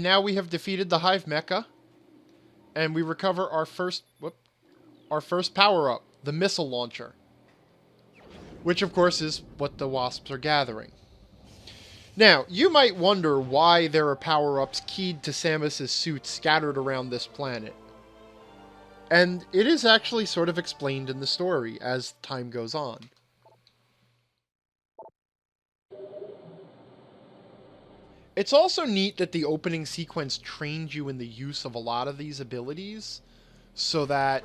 Now we have defeated the Hive Mecha, and we recover our first power-up, the missile launcher. Which, of course, is what the wasps are gathering. Now, you might wonder why there are power-ups keyed to Samus's suit scattered around this planet. And it is actually sort of explained in the story as time goes on. It's also neat that the opening sequence trained you in the use of a lot of these abilities, so that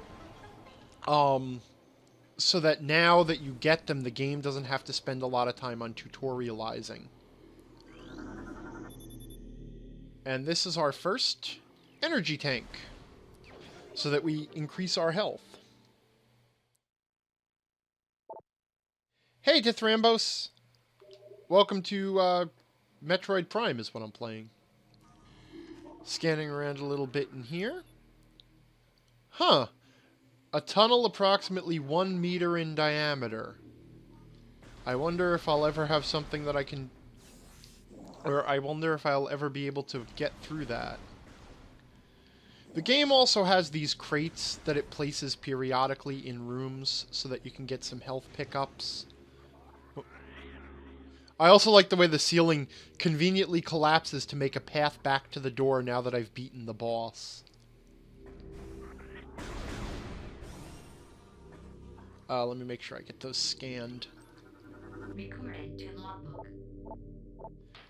now that you get them, the game doesn't have to spend a lot of time on tutorializing. And this is our first energy tank, so that we increase our health. Hey, Tithrambos! Welcome to, Metroid Prime is what I'm playing. Scanning around a little bit in here. Huh. A tunnel approximately 1 meter in diameter. I wonder if I'll ever have something that I can... Or I wonder if I'll ever be able to get through that. The game also has these crates that it places periodically in rooms so that you can get some health pickups. I also like the way the ceiling conveniently collapses to make a path back to the door now that I've beaten the boss. Let me make sure I get those scanned. Recorded to logbook.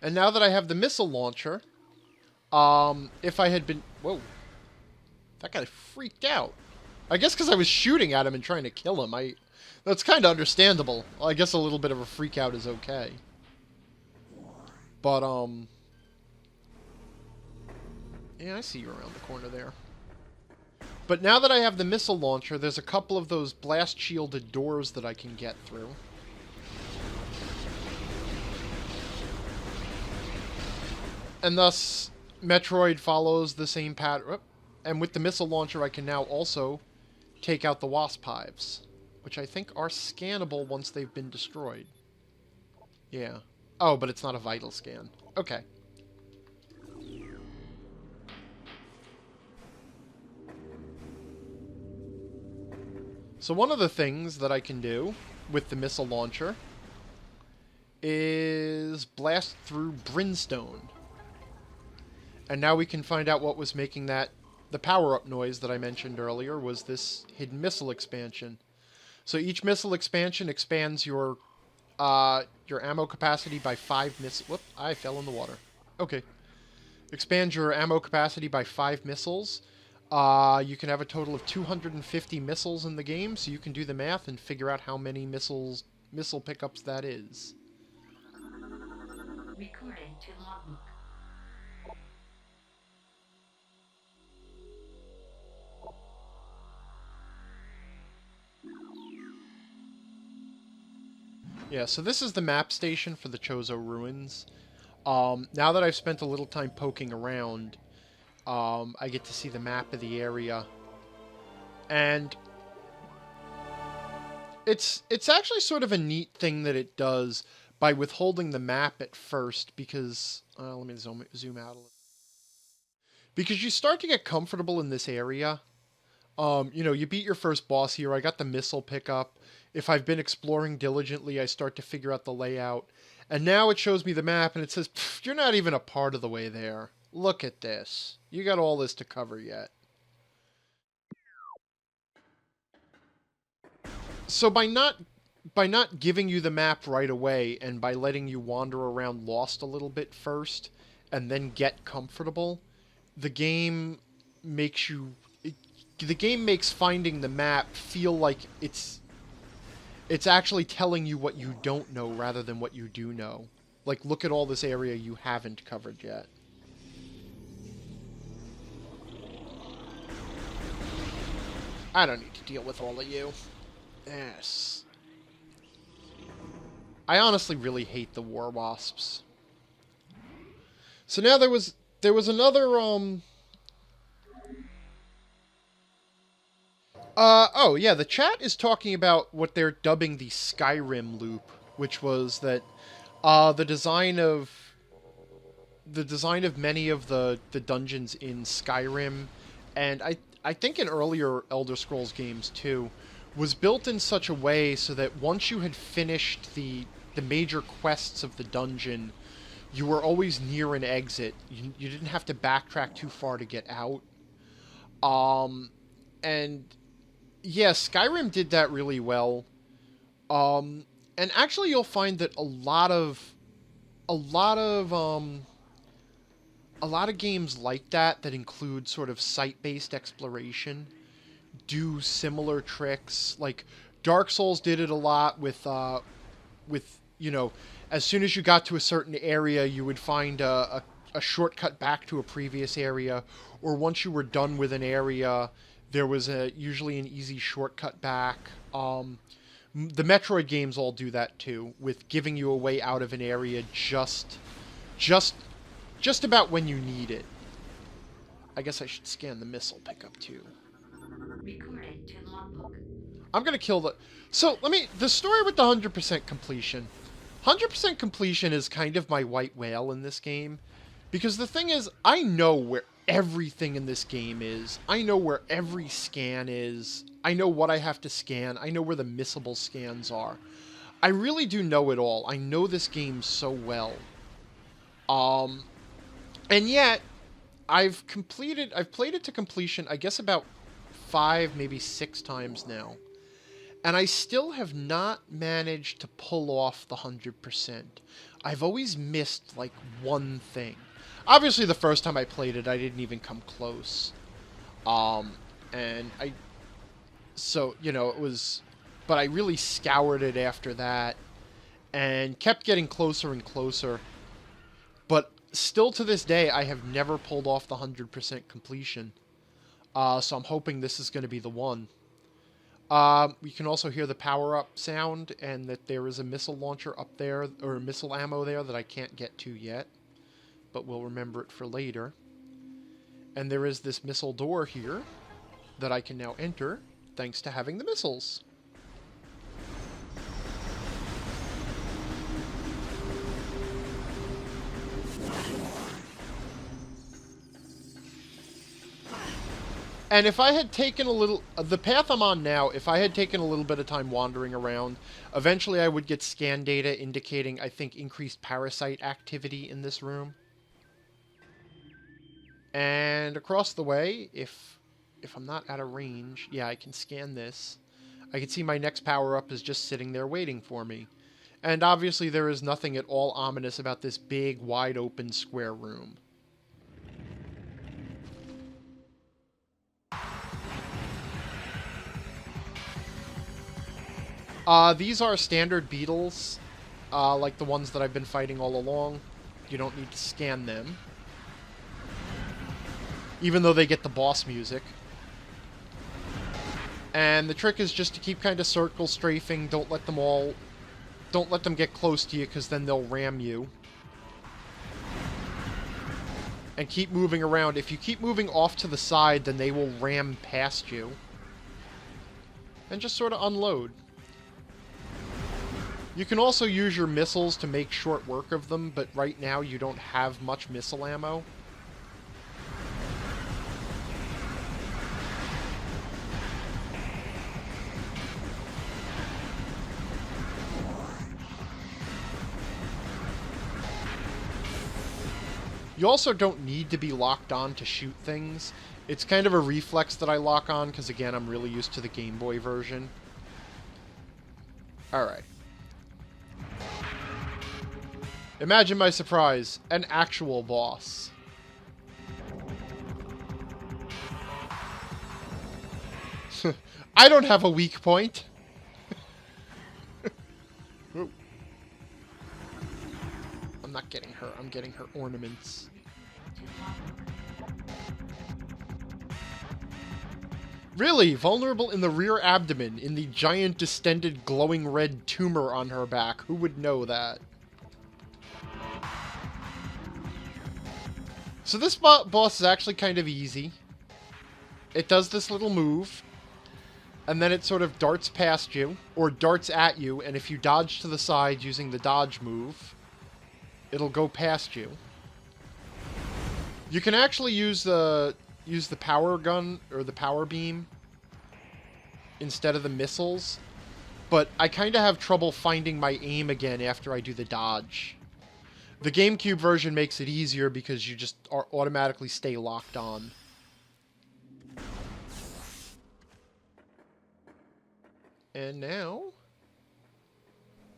And now that I have the missile launcher, if I had been... Whoa. That guy freaked out. I guess because I was shooting at him and trying to kill him. That's kind of understandable. I guess a little bit of a freak out is okay. But, yeah, I see you around the corner there. But now that I have the missile launcher, there's a couple of those blast-shielded doors that I can get through. And thus, Metroid follows the same pattern. And with the missile launcher, I can now also take out the wasp hives, which I think are scannable once they've been destroyed. Yeah. Oh, but it's not a vital scan. Okay. So one of the things that I can do with the missile launcher is blast through brimstone. And now we can find out what was making that... The power-up noise that I mentioned earlier was this hidden missile expansion. So each missile expansion expands your ammo capacity by 5 missiles. Whoop, I fell in the water. Okay. Expands your ammo capacity by 5 missiles. You can have a total of 250 missiles in the game, so you can do the math and figure out how many missile pickups that is. Recorded to logbook. Yeah, so this is the map station for the Chozo Ruins. Now that I've spent a little time poking around, I get to see the map of the area. And it's actually sort of a neat thing that it does by withholding the map at first, because... let me zoom out a little. Because you start to get comfortable in this area. You know, you beat your first boss here. I got the missile pickup. If I've been exploring diligently, I start to figure out the layout. And now it shows me the map, and it says, you're not even a part of the way there. Look at this. You got all this to cover yet. So by not giving you the map right away, and by letting you wander around lost a little bit first, and then get comfortable, the game makes you... The game makes finding the map feel like it's actually telling you what you don't know rather than what you do know. Like, look at all this area you haven't covered yet. I don't need to deal with all of you. Yes. I honestly really hate the war wasps. So now there was another, oh, yeah, the chat is talking about what they're dubbing the Skyrim loop, which was that, the design of the design of many of the dungeons in Skyrim, and I think in earlier Elder Scrolls games too, was built in such a way so that once you had finished the major quests of the dungeon, you were always near an exit. You didn't have to backtrack too far to get out. And yeah, Skyrim did that really well. And actually, you'll find that a lot of games like that include sort of site-based exploration do similar tricks. Like Dark Souls did it a lot with you know, as soon as you got to a certain area, you would find a shortcut back to a previous area, or once you were done with an area, there was usually an easy shortcut back. The Metroid games all do that too, with giving you a way out of an area just about when you need it. I guess I should scan the missile pickup too. Recording to logbook. I'm gonna kill the... So, the story with the 100% completion. 100% completion is kind of my white whale in this game. Because the thing is, I know where everything in this game is. I know where every scan is. I know what I have to scan. I know where the missable scans are. I really do know it all. I know this game so well. And yet, I've played it to completion, I guess about 5, maybe 6 times now. And I still have not managed to pull off the 100%. I've always missed, like, one thing. Obviously, the first time I played it, I didn't even come close. So, you know, it was... But I really scoured it after that, and kept getting closer and closer. But still to this day, I have never pulled off the 100% completion. So I'm hoping this is going to be the one. We can also hear the power-up sound, and that there is a missile launcher up there, or missile ammo there that I can't get to yet. But we'll remember it for later. And there is this missile door here that I can now enter, thanks to having the missiles. And if I had taken a little... The path I'm on now, if I had taken a little bit of time wandering around, eventually I would get scan data indicating, I think, increased parasite activity in this room. And across the way, if I'm not out of range, yeah, I can scan this. I can see my next power-up is just sitting there waiting for me. And obviously there is nothing at all ominous about this big, wide-open square room. These are standard beetles, like the ones that I've been fighting all along. You don't need to scan them. Even though they get the boss music. And the trick is just to keep kind of circle strafing. Don't let them get close to you, because then they'll ram you. And keep moving around. If you keep moving off to the side, then they will ram past you. And just sort of unload. You can also use your missiles to make short work of them, but right now you don't have much missile ammo. You also don't need to be locked on to shoot things. It's kind of a reflex that I lock on, because again, I'm really used to the Game Boy version. Alright. Imagine my surprise, an actual boss. I don't have a weak point. I'm not getting her, I'm getting her ornaments. Really? Vulnerable in the rear abdomen, in the giant distended glowing red tumor on her back. Who would know that? So this boss is actually kind of easy. It does this little move, and then it sort of darts past you, or darts at you, and if you dodge to the side using the dodge move, it'll go past you. You can actually use the power gun or the power beam instead of the missiles, but I kind of have trouble finding my aim again after I do the dodge. The GameCube version makes it easier because you just automatically stay locked on. And now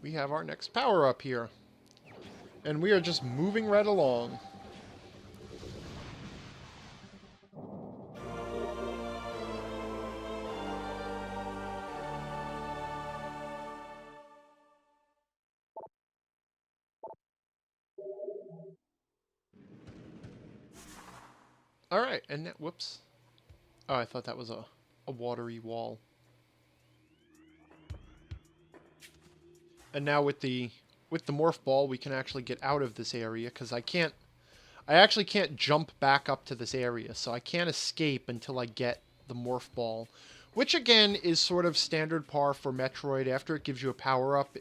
we have our next power-up here. And we are just moving right along. Alright, and now, whoops. Oh, I thought that was a watery wall. And now with the Morph Ball, we can actually get out of this area, because I actually can't jump back up to this area, so I can't escape until I get the Morph Ball. Which, again, is sort of standard par for Metroid. After it gives you a power-up,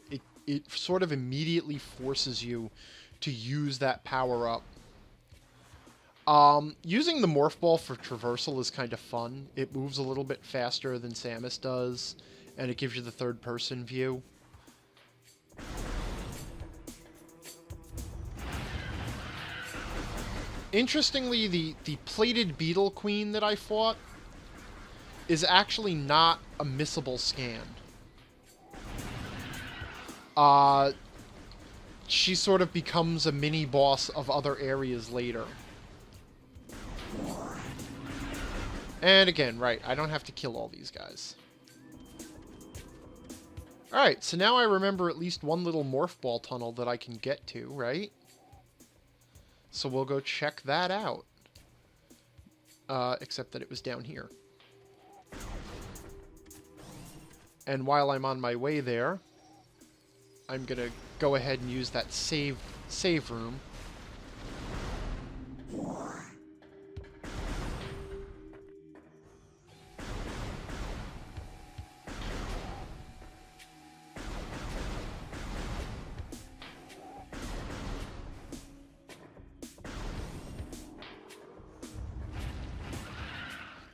it sort of immediately forces you to use that power-up. Using the Morph Ball for traversal is kind of fun. It moves a little bit faster than Samus does, and it gives you the third-person view. Interestingly, the Plated Beetle Queen that I fought is actually not a missable scan. She sort of becomes a mini-boss of other areas later. And again, right, I don't have to kill all these guys. Alright, so now I remember at least one little Morph Ball tunnel that I can get to, right? So we'll go check that out. Except that it was down here. And while I'm on my way there, I'm gonna go ahead and use that save room.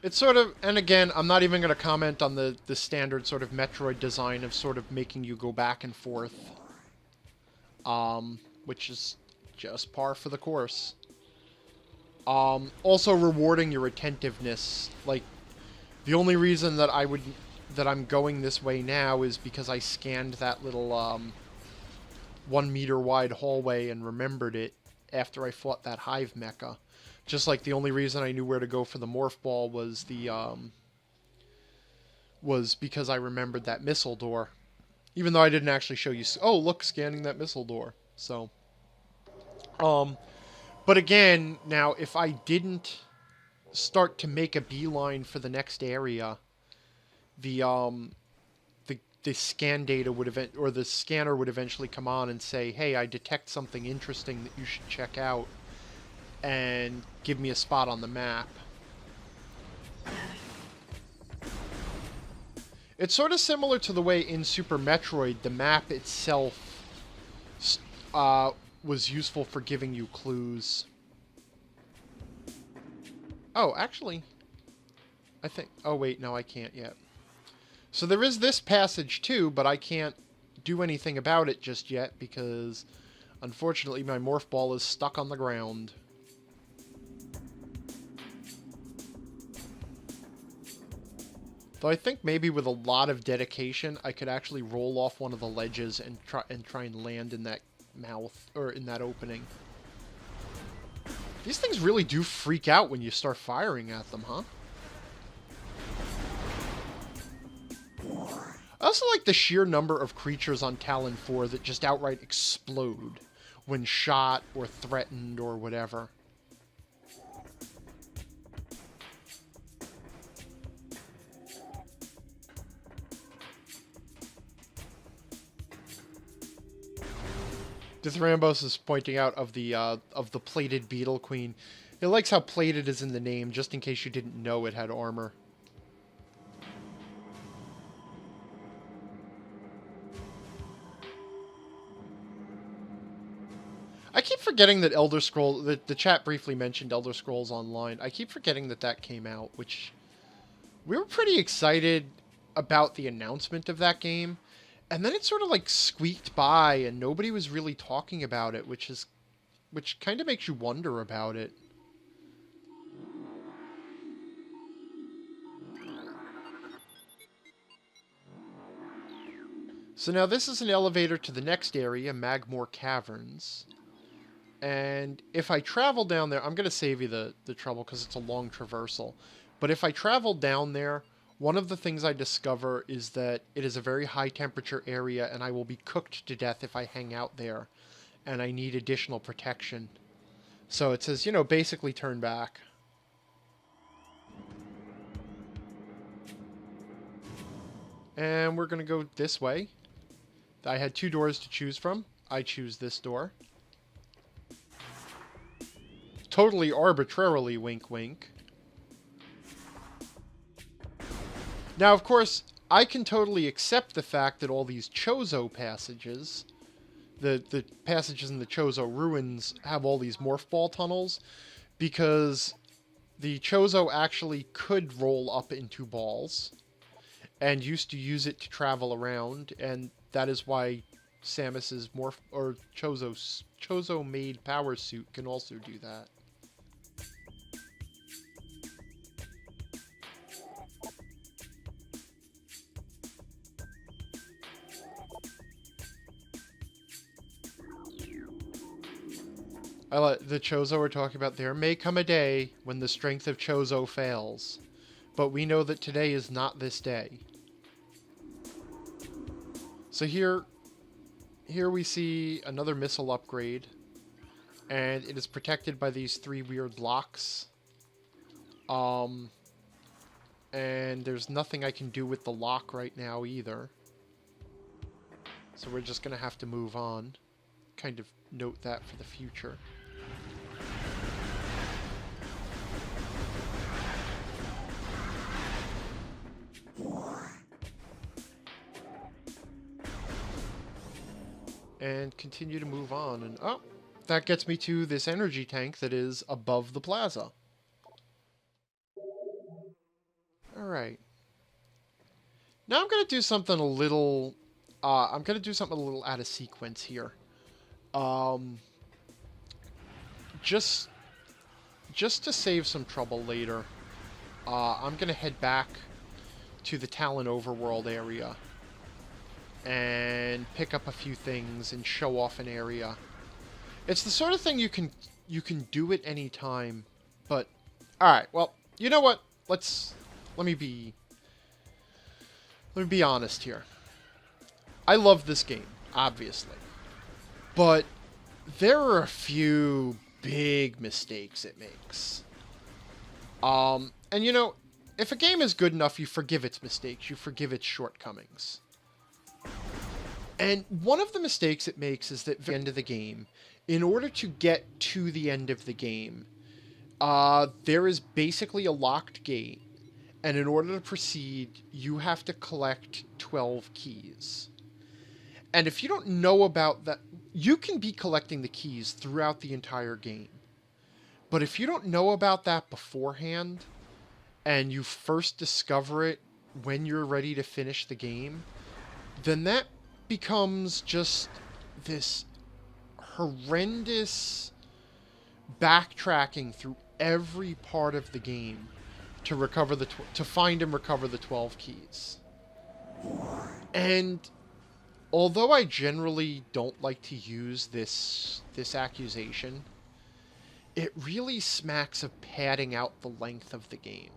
It's sort of, and again, I'm not even going to comment on the standard sort of Metroid design of sort of making you go back and forth. Which is just par for the course. Also rewarding your attentiveness. Like, the only reason that I'm going this way now is because I scanned that little, 1 meter wide hallway and remembered it after I fought that Hive Mecha. Just like the only reason I knew where to go for the Morph Ball was was because I remembered that missile door. Even though I didn't actually show you... Oh, look, scanning that missile door. So... But again, now, if I didn't start to make a beeline for the next area, the scan data would or the scanner would eventually come on and say, hey, I detect something interesting that you should check out, and give me a spot on the map. It's sort of similar to the way in Super Metroid the map itself was useful for giving you clues. Oh, actually, I think... Oh, wait, no, I can't yet. So there is this passage, too, but I can't do anything about it just yet because, unfortunately, my Morph Ball is stuck on the ground. Though I think maybe with a lot of dedication, I could actually roll off one of the ledges and try and land in that mouth, or in that opening. These things really do freak out when you start firing at them, huh? I also like the sheer number of creatures on Tallon IV that just outright explode when shot or threatened or whatever. Rambos is pointing out of the Plated Beetle Queen. It likes how plated is in the name, just in case you didn't know it had armor. I keep forgetting that Elder Scrolls... The chat briefly mentioned Elder Scrolls Online. I keep forgetting that that came out, which... We were pretty excited about the announcement of that game. And then it sort of, like, squeaked by, and nobody was really talking about it, which kind of makes you wonder about it. So now this is an elevator to the next area, Magmore Caverns. And if I travel down there, I'm going to save you the trouble because it's a long traversal. But if I travel down there, one of the things I discover is that it is a very high temperature area and I will be cooked to death if I hang out there. And I need additional protection. So it says, you know, basically turn back. And we're going to go this way. I had 2 doors to choose from. I choose this door. Totally arbitrarily, wink wink. Now, of course, I can totally accept the fact that all these Chozo passages, the passages in the Chozo ruins, have all these Morph Ball tunnels, because the Chozo actually could roll up into balls, and used to use it to travel around, and that is why Samus's Chozo-made power suit can also do that. I like the Chozo are talking about there may come a day when the strength of Chozo fails, but we know that today is not this day. So here we see another missile upgrade, and it is protected by these 3 weird blocks. And there's nothing I can do with the lock right now either. So we're just gonna have to move on. Kind of note that for the future. And continue to move on, and oh, that gets me to this energy tank that is above the plaza. Alright. Now I'm gonna do something a little out of sequence here. Just to save some trouble later, I'm gonna head back to the Tallon overworld area and pick up a few things and show off an area. It's the sort of thing you can do at any time, but alright, well, you know what? Let me be honest here. I love this game, obviously. But there are a few big mistakes it makes. And you know, if a game is good enough, you forgive its mistakes, you forgive its shortcomings. And one of the mistakes it makes is that at the end of the game, in order to get to the end of the game, there is basically a locked gate, and in order to proceed, you have to collect 12 keys. And if you don't know about that, you can be collecting the keys throughout the entire game. But if you don't know about that beforehand, and you first discover it when you're ready to finish the game, then that becomes just this horrendous backtracking through every part of the game to recover to find and recover the 12 keys. And although I generally don't like to use this accusation, it really smacks of padding out the length of the game.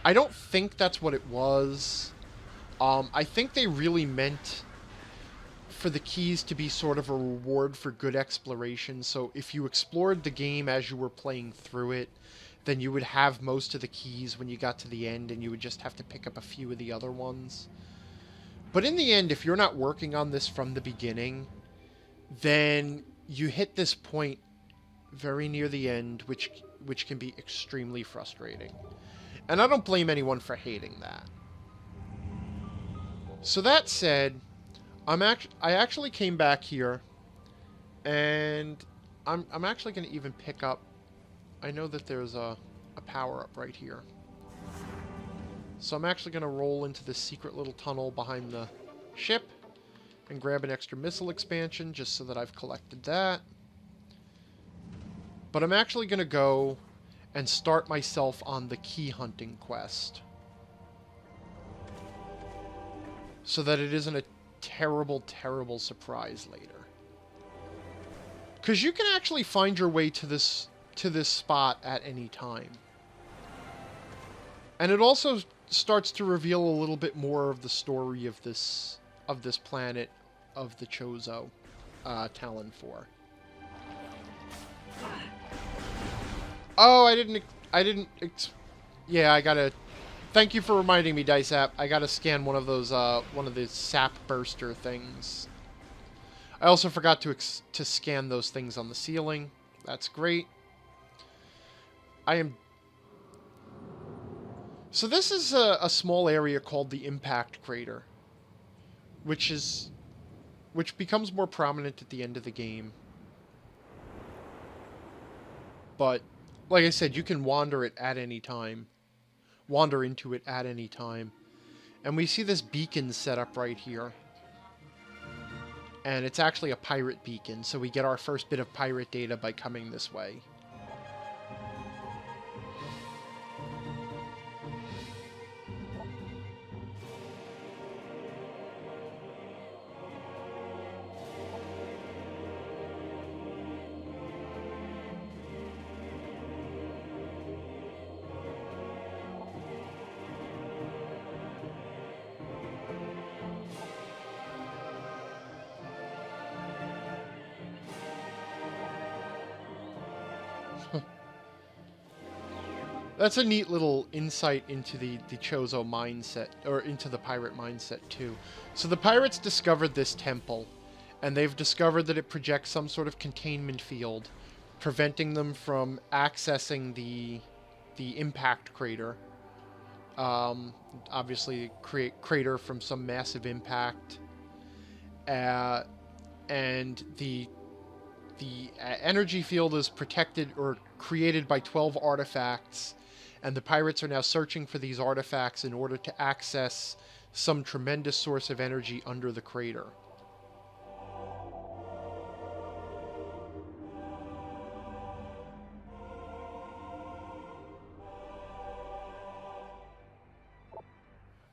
I don't think that's what it was. I think they really meant for the keys to be sort of a reward for good exploration. So if you explored the game as you were playing through it, then you would have most of the keys when you got to the end, and you would just have to pick up a few of the other ones. But in the end, if you're not working on this from the beginning, then you hit this point very near the end, which can be extremely frustrating. And I don't blame anyone for hating that. So that said, I actually came back here, And I'm actually going to even pick up... I know that there's a power-up right here. So I'm actually going to roll into this secret little tunnel behind the ship and grab an extra missile expansion just so that I've collected that. But I'm actually going to go and start myself on the key hunting quest, so that it isn't a terrible, terrible surprise later. Because you can actually find your way to this spot at any time. And it also starts to reveal a little bit more of the story of this planet of the Chozo, Tallon IV. Oh, yeah, I gotta... Thank you for reminding me, Diceapp. I gotta scan one of those, one of the sap burster things. I also forgot to scan those things on the ceiling. That's great. So this is a small area called the Impact Crater, which becomes more prominent at the end of the game. But, like I said, you can wander it at any time. Wander into it at any time. And we see this beacon set up right here. And it's actually a pirate beacon, so we get our first bit of pirate data by coming this way. That's a neat little insight into the Chozo mindset, or into the pirate mindset, too. So the pirates discovered this temple, and they've discovered that it projects some sort of containment field, preventing them from accessing the impact crater. Obviously, crater from some massive impact. And the energy field is protected or created by 12 artifacts, and the pirates are now searching for these artifacts in order to access some tremendous source of energy under the crater.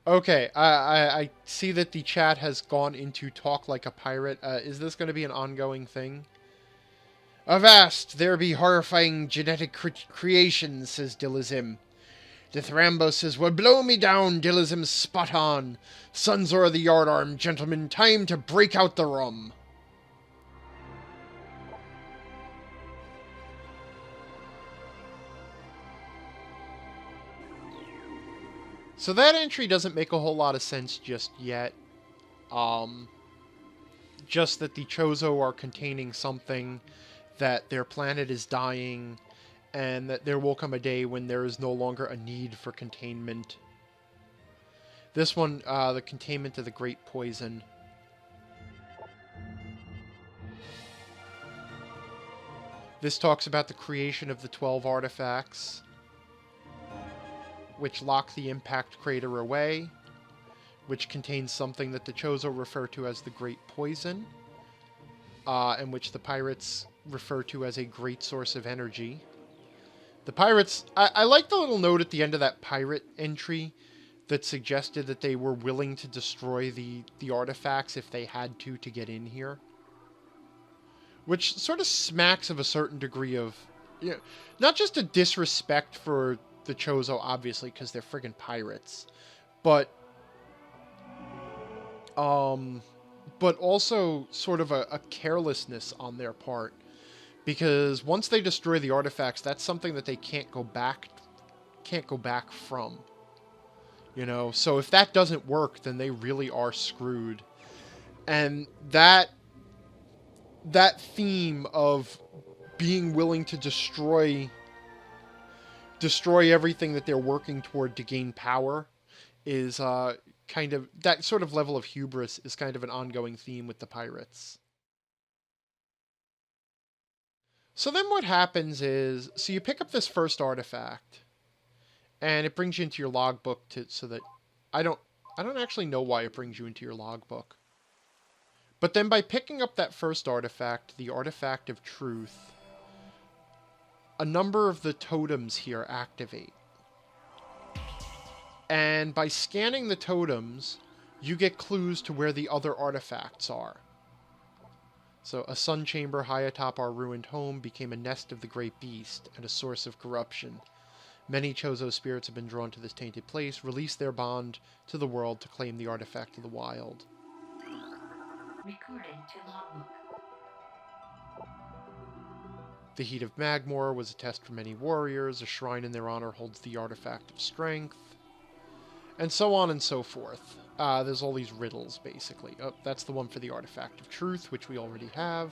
Okay, I see that the chat has gone into talk like a pirate. Is this going to be an ongoing thing? Avast, there be horrifying genetic creations, says Dillizim. The Thrambo says, well, blow me down, Dillizim, spot on. Sun's o'er the yardarm, gentlemen, time to break out the rum. So that entry doesn't make a whole lot of sense just yet. Just that the Chozo are containing something, that their planet is dying, and that there will come a day when there is no longer a need for containment. This one, the containment of the Great Poison. This talks about the creation of the 12 artifacts, which lock the impact crater away, which contains something that the Chozo refer to as the Great Poison, and which the pirates refer to as a great source of energy. The pirates... I like the little note at the end of that pirate entry that suggested that they were willing to destroy the artifacts if they had to get in here. Which sort of smacks of a certain degree of... You know, not just a disrespect for the Chozo, obviously, because they're friggin' pirates, but also sort of a carelessness on their part, because once they destroy the artifacts, that's something that they can't go back from. You know, so if that doesn't work, then they really are screwed. And that theme of being willing to destroy everything that they're working toward to gain power is kind of... That sort of level of hubris is kind of an ongoing theme with the pirates. So then what happens is, so you pick up this first artifact, and it brings you into your logbook so that I don't actually know why it brings you into your logbook. But then by picking up that first artifact, the Artifact of Truth, a number of the totems here activate. And by scanning the totems, you get clues to where the other artifacts are. So, a sun chamber high atop our ruined home became a nest of the great beast and a source of corruption. Many Chozo spirits have been drawn to this tainted place, release their bond to the world to claim the artifact of the wild. Recording to logbook. The Heat of Magmor was a test for many warriors. A shrine in their honor holds the artifact of strength. And so on and so forth. There's all these riddles, basically. Oh, that's the one for the Artifact of Truth, which we already have.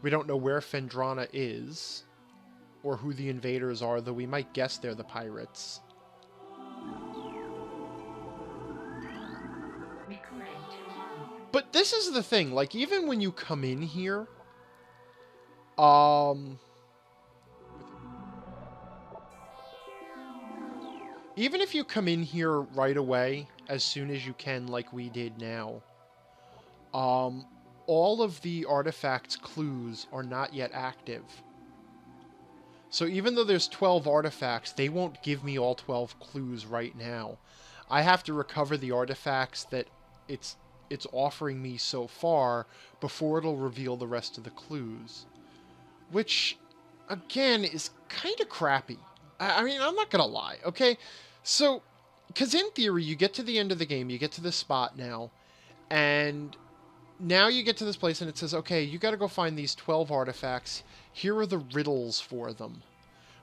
We don't know where Phendrana is, or who the invaders are, though we might guess they're the pirates. But this is the thing, like, even when you come in here, even if you come in here right away, as soon as you can, like we did now, all of the artifacts' clues are not yet active. So even though there's 12 artifacts, they won't give me all 12 clues right now. I have to recover the artifacts that it's offering me so far before it'll reveal the rest of the clues. Which, again, is kind of crappy. I mean, I'm not going to lie, okay? So, because in theory, you get to the end of the game, you get to this spot now, and now you get to this place and it says, okay, you got to go find these 12 artifacts. Here are the riddles for them.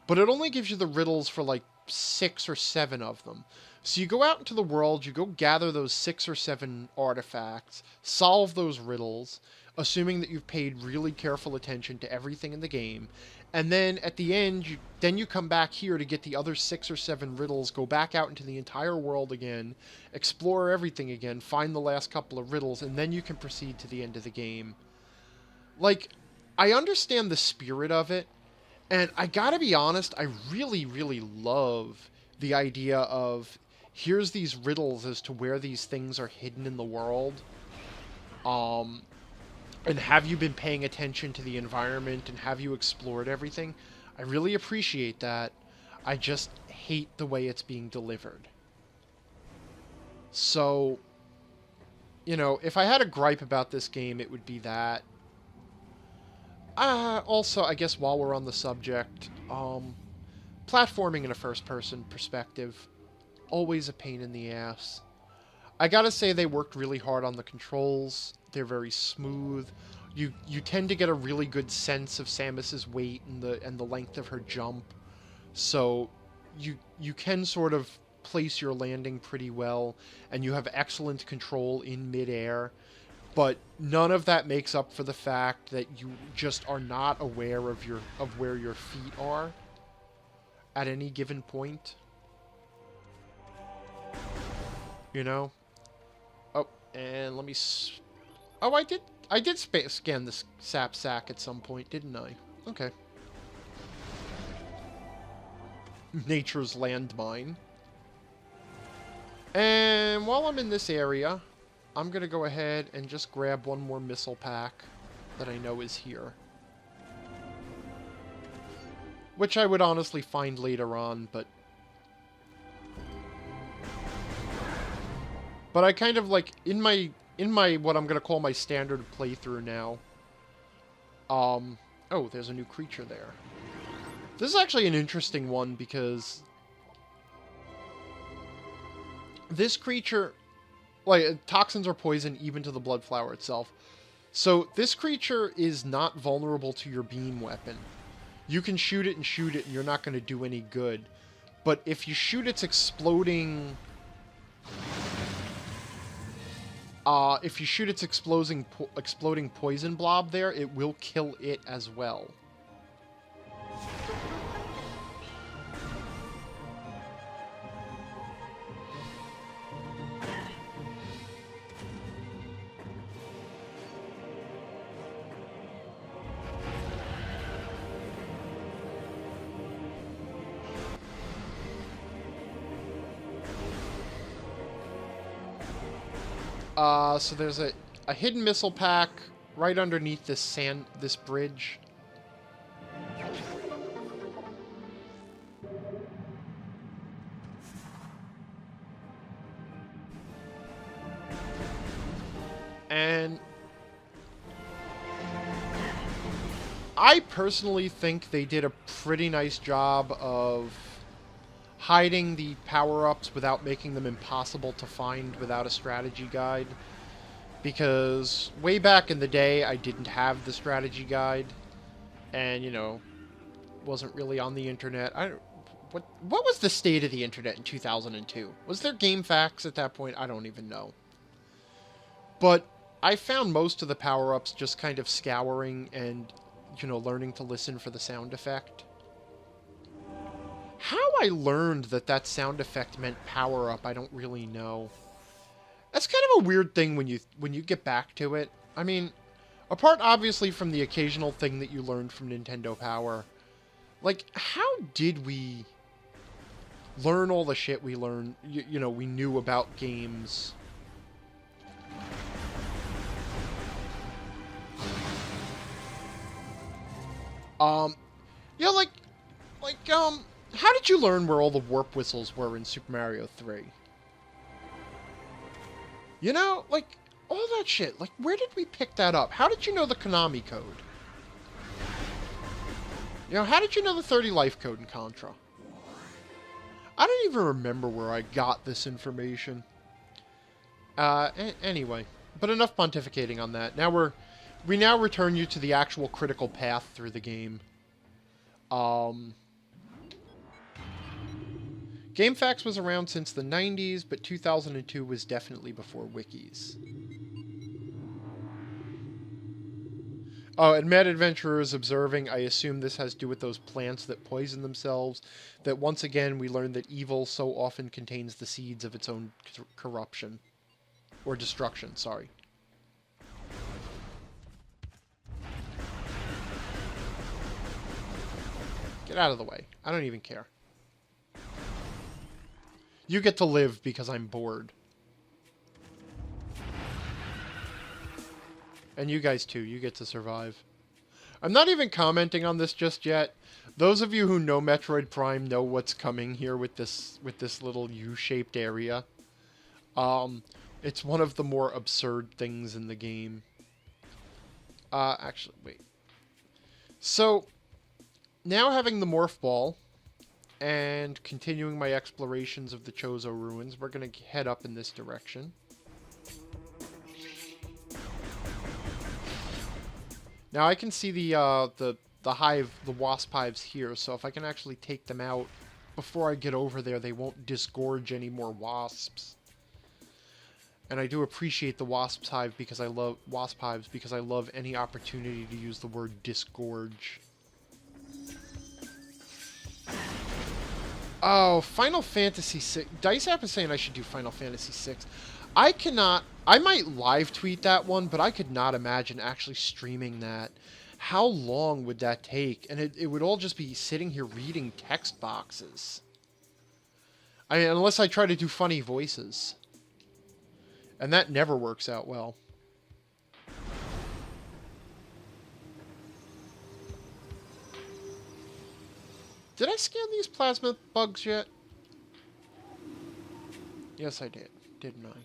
But it only gives you the riddles for like 6 or 7 of them. So you go out into the world, you go gather those 6 or 7 artifacts, solve those riddles, assuming that you've paid really careful attention to everything in the game, and then at the end, you come back here to get the other 6 or 7 riddles, go back out into the entire world again, explore everything again, find the last couple of riddles, and then you can proceed to the end of the game. Like, I understand the spirit of it, and I gotta be honest, I really, really love the idea of here's these riddles as to where these things are hidden in the world. And have you been paying attention to the environment and have you explored everything? I really appreciate that. I just hate the way it's being delivered. So, you know, if I had a gripe about this game, it would be that. Also, I guess while we're on the subject, platforming in a first-person perspective, always a pain in the ass. I gotta say they worked really hard on the controls. They're very smooth. You tend to get a really good sense of Samus's weight and the length of her jump. So you can sort of place your landing pretty well, and you have excellent control in midair. But none of that makes up for the fact that you just are not aware of where your feet are at any given point. You know? Oh, and let me... Oh, I did scan this sap sack at some point, didn't I? Okay. Nature's landmine. And while I'm in this area, I'm going to go ahead and just grab one more missile pack that I know is here. Which I would honestly find later on, but... But I kind of like, in my what I'm going to call my standard playthrough now. Oh, there's a new creature there. This is actually an interesting one because this creature, like, toxins are poison even to the blood flower itself. So this creature is not vulnerable to your beam weapon. You can shoot it and you're not going to do any good. But if you shoot its exploding... if you shoot its exploding poison blob there, it will kill it as well. So there's a hidden missile pack right underneath this bridge. And I personally think they did a pretty nice job of hiding the power-ups without making them impossible to find without a strategy guide. Because way back in the day, I didn't have the strategy guide. And, you know, wasn't really on the internet. What was the state of the internet in 2002? Was there game facts at that point? I don't even know. But I found most of the power-ups just kind of scouring and, you know, learning to listen for the sound effect. How I learned that sound effect meant power-up, I don't really know. That's kind of a weird thing when you get back to it. I mean, apart obviously from the occasional thing that you learned from Nintendo Power, like, how did we learn all the shit we learned, you know, we knew about games? Yeah, how did you learn where all the warp whistles were in Super Mario 3? You know, like, all that shit. Like, where did we pick that up? How did you know the Konami code? You know, how did you know the 30 life code in Contra? I don't even remember where I got this information. Anyway. But enough pontificating on that. Now we now return you to the actual critical path through the game. GameFAQs was around since the 90s, but 2002 was definitely before wikis. Oh, and Mad Adventurer is observing, I assume this has to do with those plants that poison themselves, that once again we learn that evil so often contains the seeds of its own corruption. Or destruction, sorry. Get out of the way. I don't even care. You get to live because I'm bored. And you guys too, you get to survive. I'm not even commenting on this just yet. Those of you who know Metroid Prime know what's coming here with this little U-shaped area. It's one of the more absurd things in the game. Actually, wait. So, now having the Morph Ball, and continuing my explorations of the Chozo ruins, we're going to head up in this direction. Now I can see the hive, the wasp hives here, so if I can actually take them out before I get over there, they won't disgorge any more wasps. And I do appreciate the wasp hives because I love any opportunity to use the word disgorge. Oh, Final Fantasy VI. Dice App is saying I should do Final Fantasy VI. I cannot... I might live tweet that one, but I could not imagine actually streaming that. How long would that take? And it would all just be sitting here reading text boxes. I mean, unless I try to do funny voices. And that never works out well. Did I scan these plasma bugs yet? Yes, I did. Didn't I?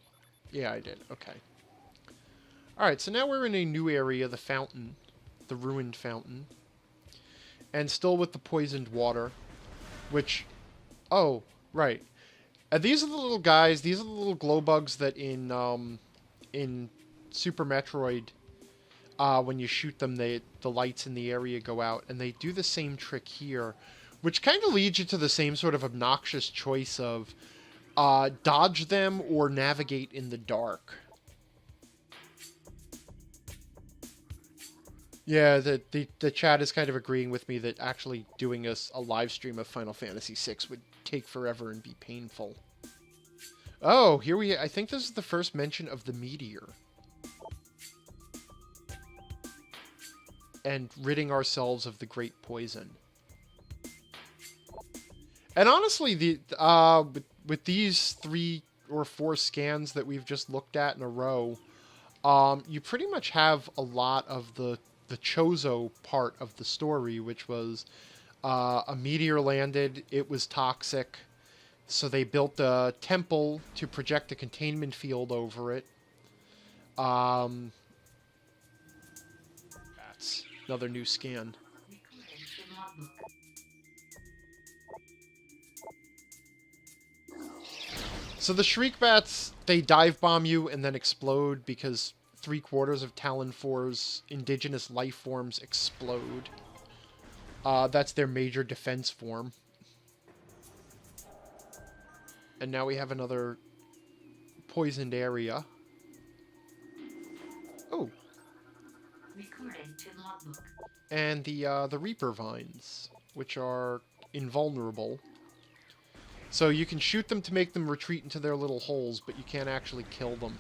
Yeah, I did. Okay. Alright, so now we're in a new area, the fountain. The ruined fountain. And still with the poisoned water. Which... Oh, right. These are the little guys, these are the little glow bugs that in Super Metroid, when you shoot them, the lights in the area go out. And they do the same trick here. Which kind of leads you to the same sort of obnoxious choice of dodge them or navigate in the dark. Yeah, the chat is kind of agreeing with me that actually doing a live stream of Final Fantasy VI would take forever and be painful. Oh, I think this is the first mention of the meteor. And ridding ourselves of the great poison. And honestly, with these three or 4 scans that we've just looked at in a row, you pretty much have a lot of the Chozo part of the story, which was a meteor landed, it was toxic, so they built a temple to project a containment field over it. That's another new scan. Recording to logbook. So the Shriek Bats, they dive bomb you and then explode because 3/4 of Tallon IV's indigenous life forms explode. That's their major defense form. And now we have another poisoned area. Oh. Recording to logbook. And the Reaper Vines, which are invulnerable. So you can shoot them to make them retreat into their little holes, but you can't actually kill them.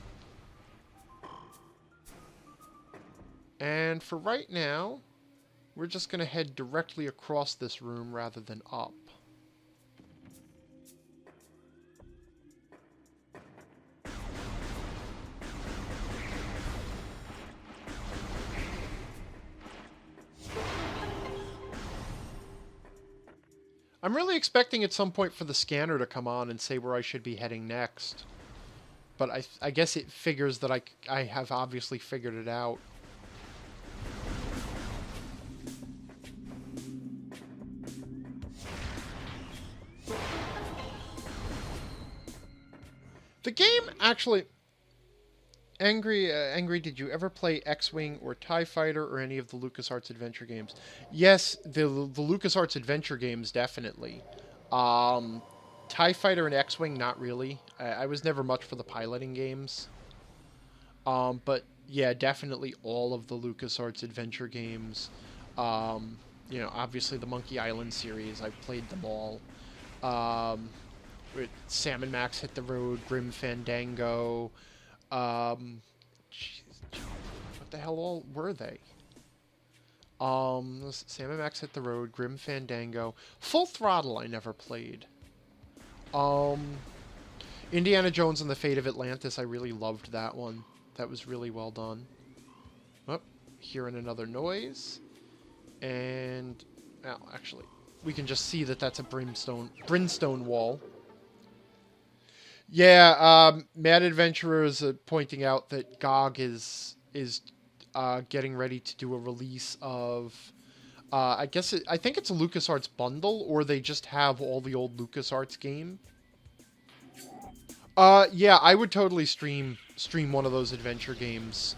And for right now, we're just going to head directly across this room rather than up. I'm really expecting at some point for the scanner to come on and say where I should be heading next. But I guess it figures that I have obviously figured it out. The game actually... Angry, did you ever play X-Wing or TIE Fighter or any of the LucasArts adventure games? Yes, the LucasArts adventure games, definitely. TIE Fighter and X-Wing, not really. I was never much for the piloting games. But yeah, definitely all of the LucasArts adventure games. You know, obviously the Monkey Island series, I've played them all. Sam and Max Hit the Road, Grim Fandango... Jeez, what the hell all were they? Sam and Max Hit the Road, Grim Fandango, Full Throttle I never played. Indiana Jones and the Fate of Atlantis, I really loved that one. That was really well done. Oh, hearing another noise. And, well, actually, we can just see that that's a brimstone wall. Yeah, Mad Adventurer is pointing out that GOG is getting ready to do a release of, I think it's a LucasArts bundle, or they just have all the old LucasArts game. Yeah, I would totally stream one of those adventure games.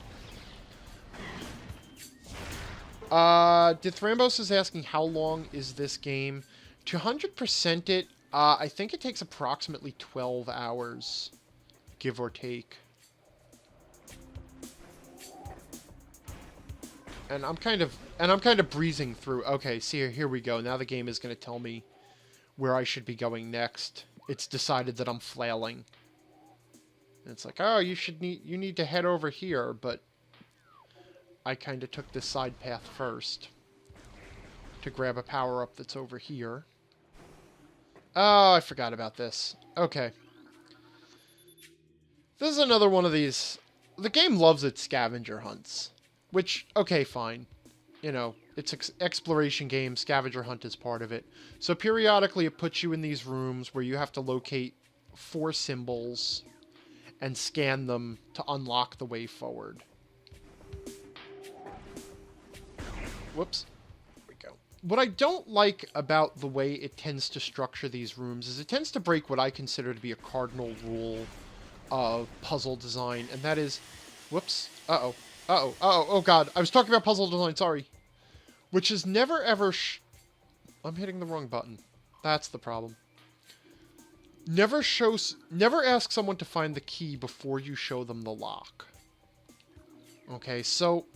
Dithrambo's is asking how long is this game. To 100% it, I think it takes approximately 12 hours, give or take. And I'm kind of breezing through. Okay, see here we go. Now the game is going to tell me where I should be going next. It's decided that I'm flailing. And it's like, "Oh, you need to head over here," but I kind of took this side path first to grab a power-up that's over here. Oh, I forgot about this. Okay. This is another one of these... The game loves its scavenger hunts. Which, okay, fine. You know, it's an exploration game. Scavenger hunt is part of it. So periodically it puts you in these rooms where you have to locate 4 symbols and scan them to unlock the way forward. Whoops. What I don't like about the way it tends to structure these rooms is it tends to break what I consider to be a cardinal rule of puzzle design, and that is... Whoops. Uh-oh. Uh-oh. Uh-oh. Oh, God. I was talking about puzzle design. Sorry. Which is never, ever... I'm hitting the wrong button. That's the problem. Never ask someone to find the key before you show them the lock. Okay, so...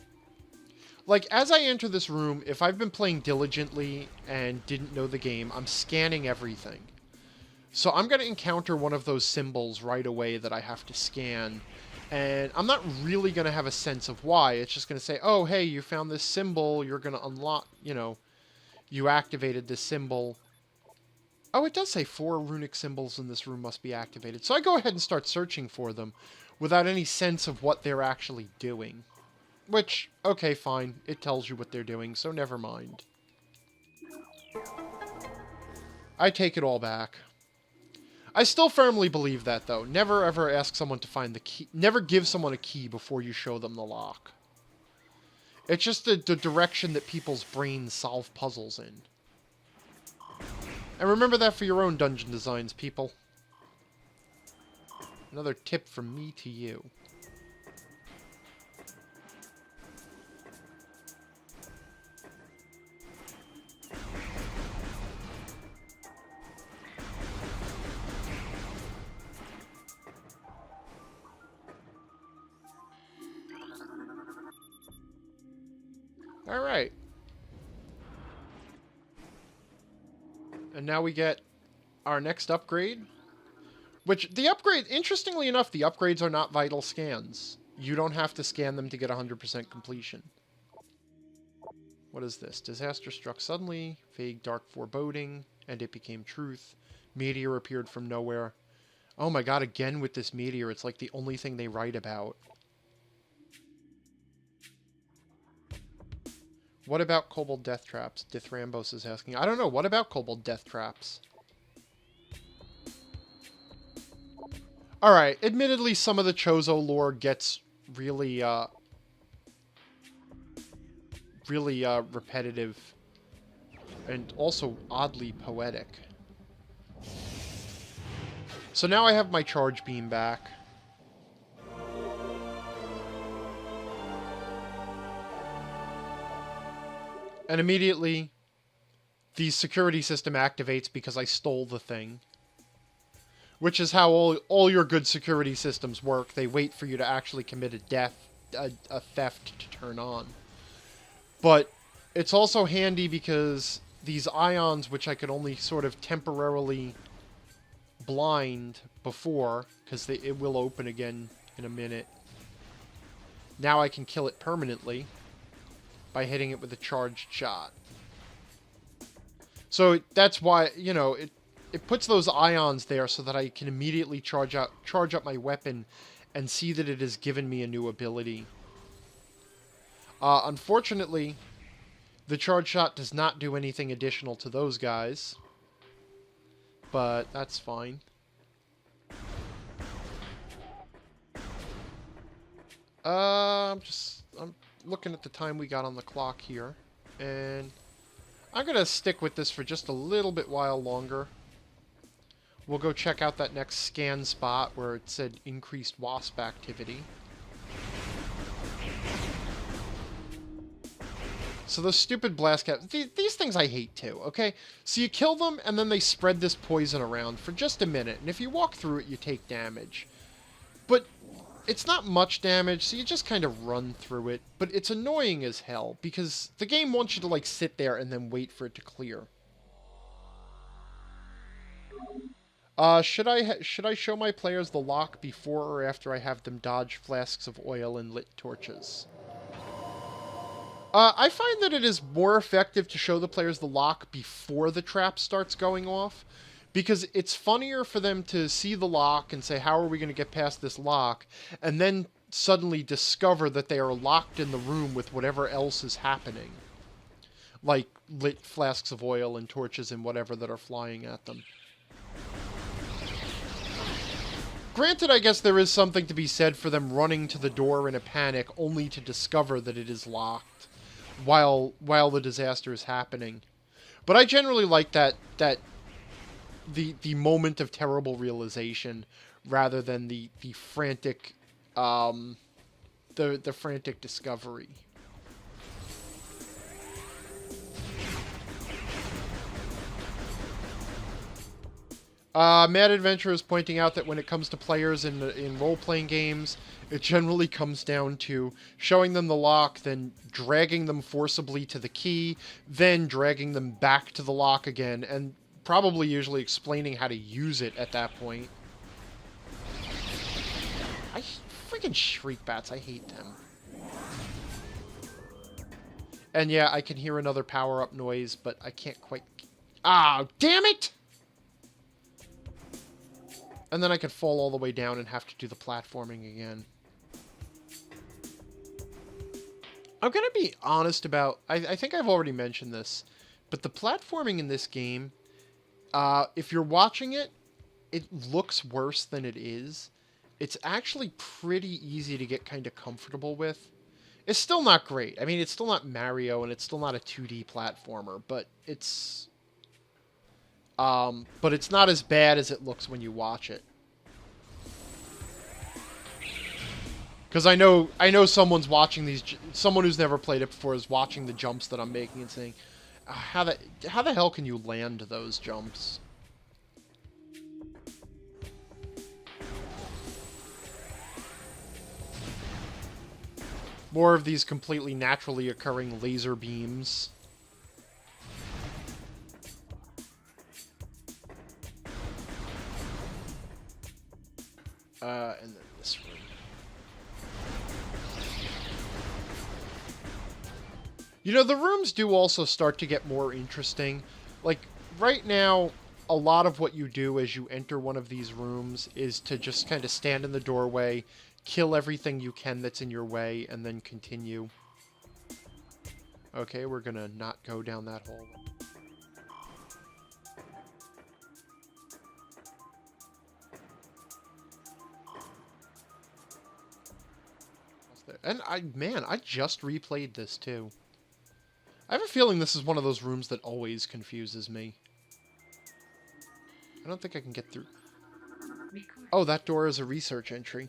Like, as I enter this room, if I've been playing diligently and didn't know the game, I'm scanning everything. So I'm going to encounter one of those symbols right away that I have to scan. And I'm not really going to have a sense of why. It's just going to say, oh, hey, you found this symbol. You're going to unlock, you know, you activated this symbol. Oh, it does say 4 runic symbols in this room must be activated. So I go ahead and start searching for them without any sense of what they're actually doing. Which, okay, fine. It tells you what they're doing, so never mind. I take it all back. I still firmly believe that, though. Never ever ask someone to find the key. Never give someone a key before you show them the lock. It's just the direction that people's brains solve puzzles in. And remember that for your own dungeon designs, people. Another tip from me to you. Alright. And now we get our next upgrade. Which, the upgrade, interestingly enough, the upgrades are not vital scans. You don't have to scan them to get 100% completion. What is this? Disaster struck suddenly, vague dark foreboding, and it became truth. Meteor appeared from nowhere. Oh my god, again with this meteor, it's like the only thing they write about. What about Kobold Death Traps? Dithyrambos is asking. I don't know. What about Kobold Death Traps? Alright, admittedly, some of the Chozo lore gets really, repetitive. And also oddly poetic. So now I have my charge beam back. And immediately, the security system activates because I stole the thing. Which is how all your good security systems work. They wait for you to actually commit a theft to turn on. But it's also handy because these ions, which I could only sort of temporarily blind before, because it will open again in a minute. Now I can kill it permanently by hitting it with a charged shot. So that's why, you know, it puts those ions there so that I can immediately charge up my weapon and see that it has given me a new ability. Unfortunately, the charge shot does not do anything additional to those guys. But that's fine. I'm looking at the time we got on the clock here. And I'm going to stick with this for just a little bit while longer. We'll go check out that next scan spot where it said increased wasp activity. So those stupid blast caps, these things I hate too, okay? So you kill them and then they spread this poison around for just a minute. And if you walk through it, you take damage. But it's not much damage, so you just kind of run through it. But it's annoying as hell because the game wants you to like sit there and then wait for it to clear. Should I show my players the lock before or after I have them dodge flasks of oil and lit torches? I find that it is more effective to show the players the lock before the trap starts going off, because it's funnier for them to see the lock and say, how are we going to get past this lock, and then suddenly discover that they are locked in the room with whatever else is happening. Like lit flasks of oil and torches and whatever that are flying at them. Granted, I guess there is something to be said for them running to the door in a panic only to discover that it is locked while the disaster is happening. But I generally like the moment of terrible realization rather than the frantic the frantic discovery. Mad Adventure is pointing out that when it comes to players in role-playing games, it generally comes down to showing them the lock, then dragging them forcibly to the key, then dragging them back to the lock again, and probably usually explaining how to use it at that point. I freaking shriek bats, I hate them. And yeah, I can hear another power-up noise, but I can't quite... Ah, damn it! And then I could fall all the way down and have to do the platforming again. I'm going to be honest about... I think I've already mentioned this, but the platforming in this game, if you're watching it, it looks worse than it is. It's actually pretty easy to get kind of comfortable with. It's still not great. I mean, it's still not Mario, and it's still not a 2D platformer, but it's not as bad as it looks when you watch it. Because I know someone's watching these. Someone who's never played it before is watching the jumps that I'm making and saying, how the hell can you land those jumps?" More of these completely naturally occurring laser beams. And then this room. You know, the rooms do also start to get more interesting. Like, right now, a lot of what you do as you enter one of these rooms is to just kind of stand in the doorway, kill everything you can that's in your way, and then continue. Okay, we're gonna not go down that hole. And I just replayed this too. I have a feeling this is one of those rooms that always confuses me. I don't think I can get through. Oh, that door is a research entry.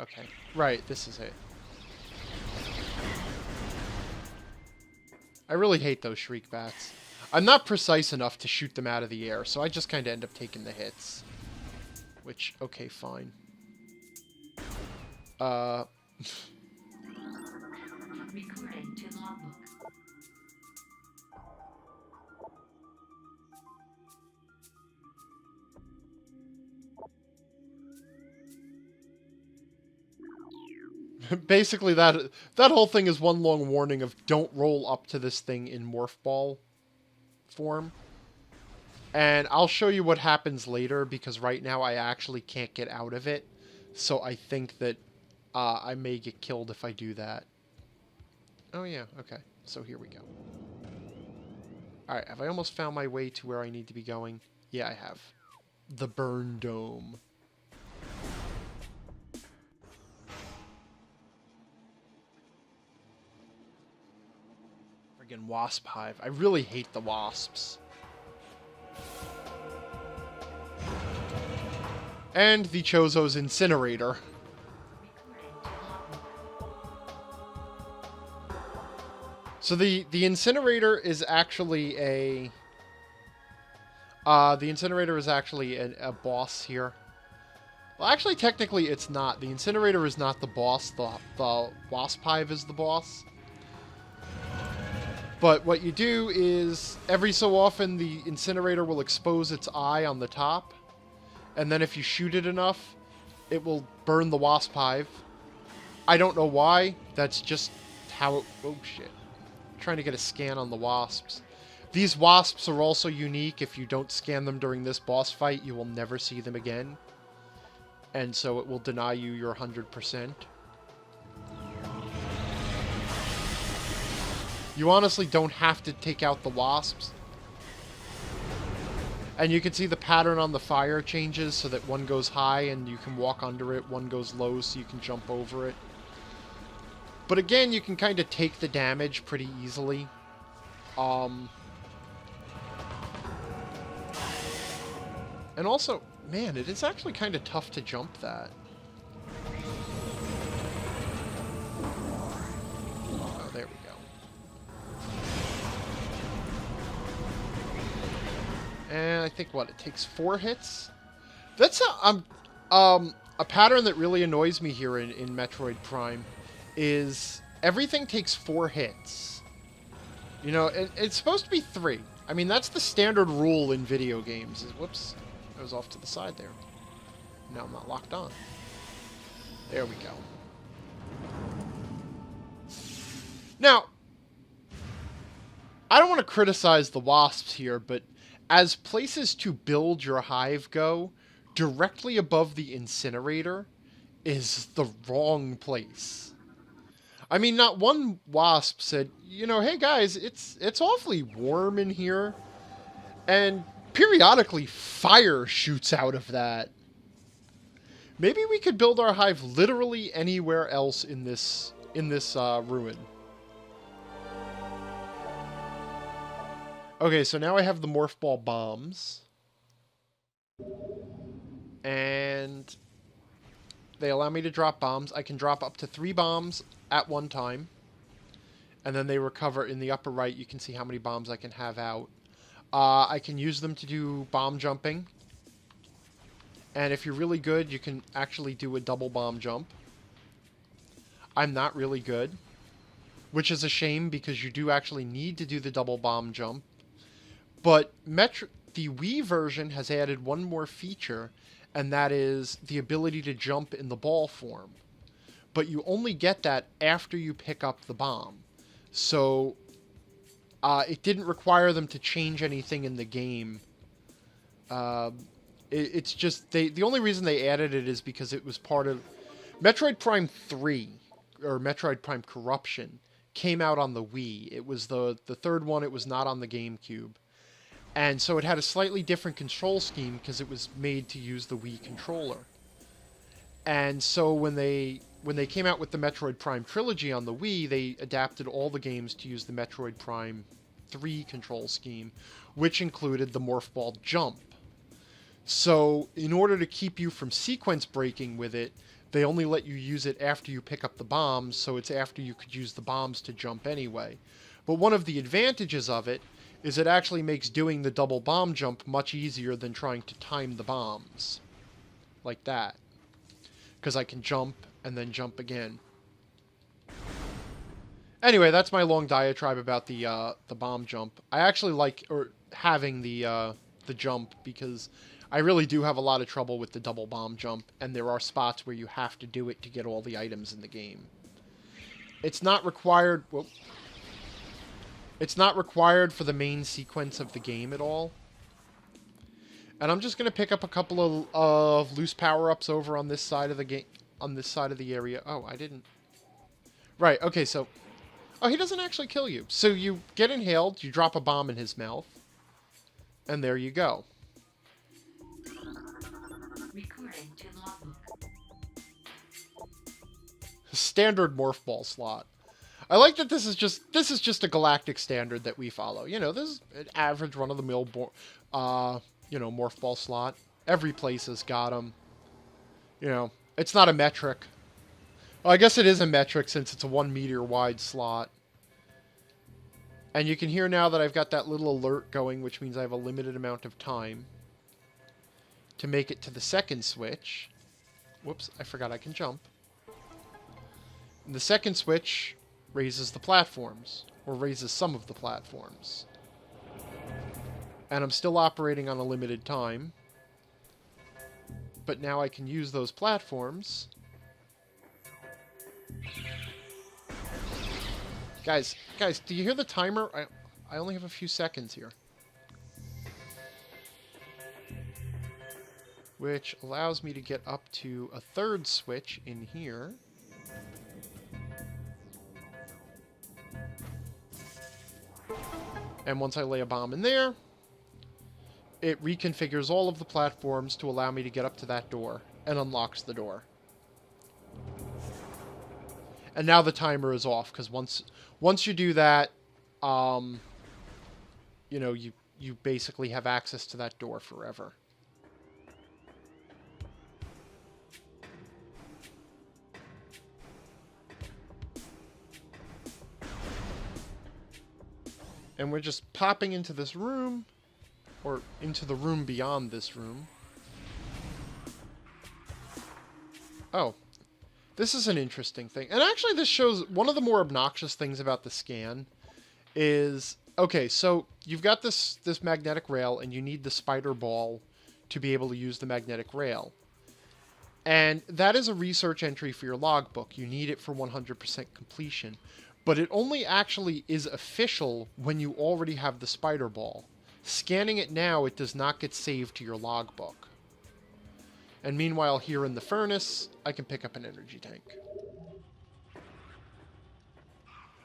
Okay. Right, this is it. I really hate those shriek bats. I'm not precise enough to shoot them out of the air, so I just kind of end up taking the hits. Which, okay, fine. Recording to logbook. Basically, that whole thing is one long warning of don't roll up to this thing in Morph Ball form. And I'll show you what happens later, because right now I actually can't get out of it. So I think that I may get killed if I do that. Oh yeah, okay. So here we go. Alright, have I almost found my way to where I need to be going? Yeah, I have. The Burn Dome. Friggin' Wasp Hive. I really hate the wasps. And the Chozo's incinerator. So the incinerator is actually a a boss here. Well, actually, technically, it's not. The incinerator is not the boss. The Wasp Hive is the boss. But what you do is, every so often, the incinerator will expose its eye on the top. And then if you shoot it enough, it will burn the Wasp Hive. I don't know why. That's just how it... Oh, shit. I'm trying to get a scan on the wasps. These wasps are also unique. If you don't scan them during this boss fight, you will never see them again. And so it will deny you your 100%. You honestly don't have to take out the wasps. And you can see the pattern on the fire changes so that one goes high and you can walk under it, one goes low so you can jump over it. But again, you can kind of take the damage pretty easily. And also, man, it is actually kind of tough to jump that. Oh, there we go. And I think, what, it takes 4 hits? That's a pattern that really annoys me here in Metroid Prime, is everything takes 4 hits. You know, it's supposed to be 3. I mean, that's the standard rule in video games. Whoops. I was off to the side there. Now I'm not locked on. There we go. Now, I don't want to criticize the wasps here, but as places to build your hive go, directly above the incinerator is the wrong place. I mean, not one wasp said, you know, hey guys, it's awfully warm in here, and periodically fire shoots out of that. Maybe we could build our hive literally anywhere else in this ruin. Okay, so now I have the Morph Ball Bombs. And they allow me to drop bombs. I can drop up to 3 bombs at one time. And then they recover in the upper right. You can see how many bombs I can have out. I can use them to do bomb jumping. And if you're really good, you can actually do a double bomb jump. I'm not really good, which is a shame because you do actually need to do the double bomb jump. But the Wii version has added one more feature, and that is the ability to jump in the ball form. But you only get that after you pick up the bomb. So it didn't require them to change anything in the game. It's just the only reason they added it is because it was part of Metroid Prime 3 or Metroid Prime Corruption came out on the Wii. It was the third one. It was not on the GameCube. And so it had a slightly different control scheme because it was made to use the Wii controller. And so when they came out with the Metroid Prime trilogy on the Wii, they adapted all the games to use the Metroid Prime 3 control scheme, which included the Morph Ball jump. So in order to keep you from sequence breaking with it, they only let you use it after you pick up the bombs, so it's after you could use the bombs to jump anyway. But one of the advantages of it is it actually makes doing the double bomb jump much easier than trying to time the bombs. Like that. Because I can jump and then jump again. Anyway, that's my long diatribe about the bomb jump. I actually like having the jump because I really do have a lot of trouble with the double bomb jump, and there are spots where you have to do it to get all the items in the game. It's not required... Well, it's not required for the main sequence of the game at all. And I'm just going to pick up a couple of loose power-ups over on this side of the game, on this side of the area. Oh, I didn't... Right, okay, so... Oh, he doesn't actually kill you. So you get inhaled, you drop a bomb in his mouth, and there you go. Recording to logbook. Standard Morph Ball slot. I like that this is just a galactic standard that we follow. You know, this is an average run-of-the-mill, Morph Ball slot. Every place has got them. You know, it's not a metric. Well, I guess it is a metric since it's a 1 meter wide slot. And you can hear now that I've got that little alert going, which means I have a limited amount of time to make it to the second switch. Whoops, I forgot I can jump. And the second switch raises the platforms, or raises some of the platforms. And I'm still operating on a limited time. But now I can use those platforms. Guys, do you hear the timer? I only have a few seconds here. Which allows me to get up to a third switch in here. And once I lay a bomb in there, it reconfigures all of the platforms to allow me to get up to that door and unlocks the door. And now the timer is off, because once you do that, you know, you basically have access to that door forever. And we're just popping into this room, or into the room beyond this room. Oh. This is an interesting thing. And actually this shows one of the more obnoxious things about the scan is... Okay, so you've got this magnetic rail, and you need the spider ball to be able to use the magnetic rail. And that is a research entry for your logbook. You need it for 100% completion. But it only actually is official when you already have the spider ball. Scanning it now, it does not get saved to your logbook. And meanwhile, here in the furnace, I can pick up an energy tank.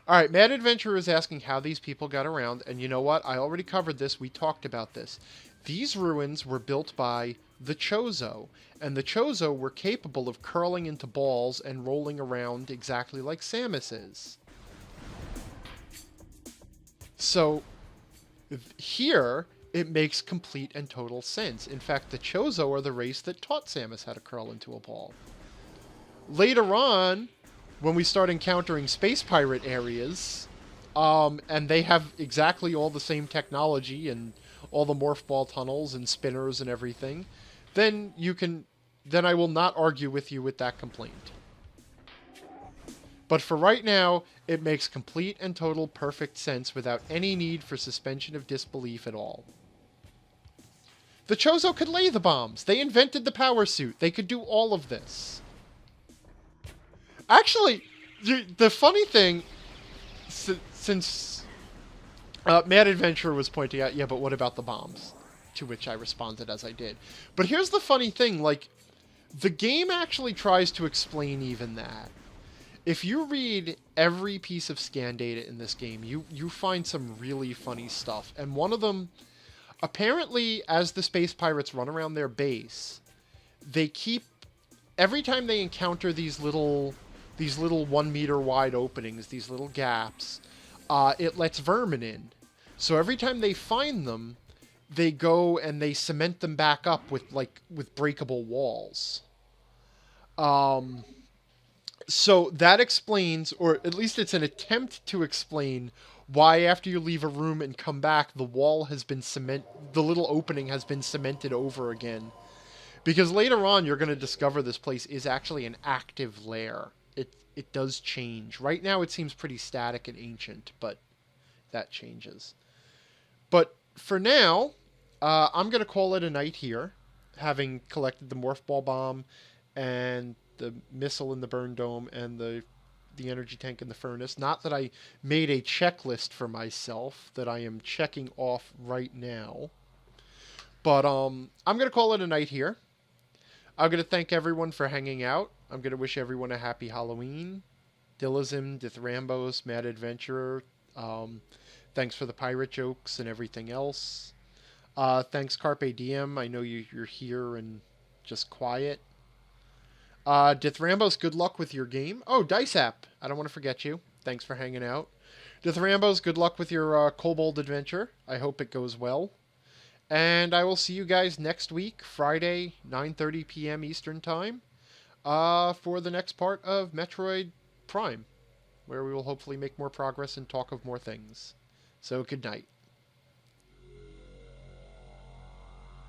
Alright, Mad Adventurer is asking how these people got around, and you know what? I already covered this. We talked about this. These ruins were built by the Chozo, and the Chozo were capable of curling into balls and rolling around exactly like Samus is. So, here, it makes complete and total sense. In fact, the Chozo are the race that taught Samus how to curl into a ball. Later on, when we start encountering space pirate areas, and they have exactly all the same technology and all the morph ball tunnels and spinners and everything, then I will not argue with you with that complaint. But for right now, it makes complete and total perfect sense without any need for suspension of disbelief at all. The Chozo could lay the bombs. They invented the power suit. They could do all of this. Actually, the funny thing, since Mad Adventurer was pointing out, yeah, but what about the bombs? To which I responded as I did. But here's the funny thing, like, the game actually tries to explain even that. If you read every piece of scan data in this game, you find some really funny stuff. And one of them, apparently, as the space pirates run around their base, they keep, every time they encounter these little 1 meter wide openings, these little gaps, it lets vermin in. So every time they find them, they go and they cement them back up with breakable walls. So that explains, or at least it's an attempt to explain, why after you leave a room and come back, the little opening has been cemented over again. Because later on, you're going to discover this place is actually an active lair. It does change. Right now, it seems pretty static and ancient, but that changes. But for now, I'm going to call it a night here, having collected the Morph Ball Bomb and the missile in the burn dome and the energy tank in the furnace. Not that I made a checklist for myself that I am checking off right now. But I'm going to call it a night here. I'm going to thank everyone for hanging out. I'm going to wish everyone a happy Halloween. Dillazim, Dithrambos, Mad Adventurer. Thanks for the pirate jokes and everything else. Thanks Carpe Diem. I know you're here and just quiet. Dithrambos, good luck with your game. Oh, Dice App. I don't want to forget you. Thanks for hanging out. Dithrambos, good luck with your Kobold adventure. I hope it goes well. And I will see you guys next week, Friday, 9:30 p.m. Eastern Time, for the next part of Metroid Prime, where we will hopefully make more progress and talk of more things. So, good night.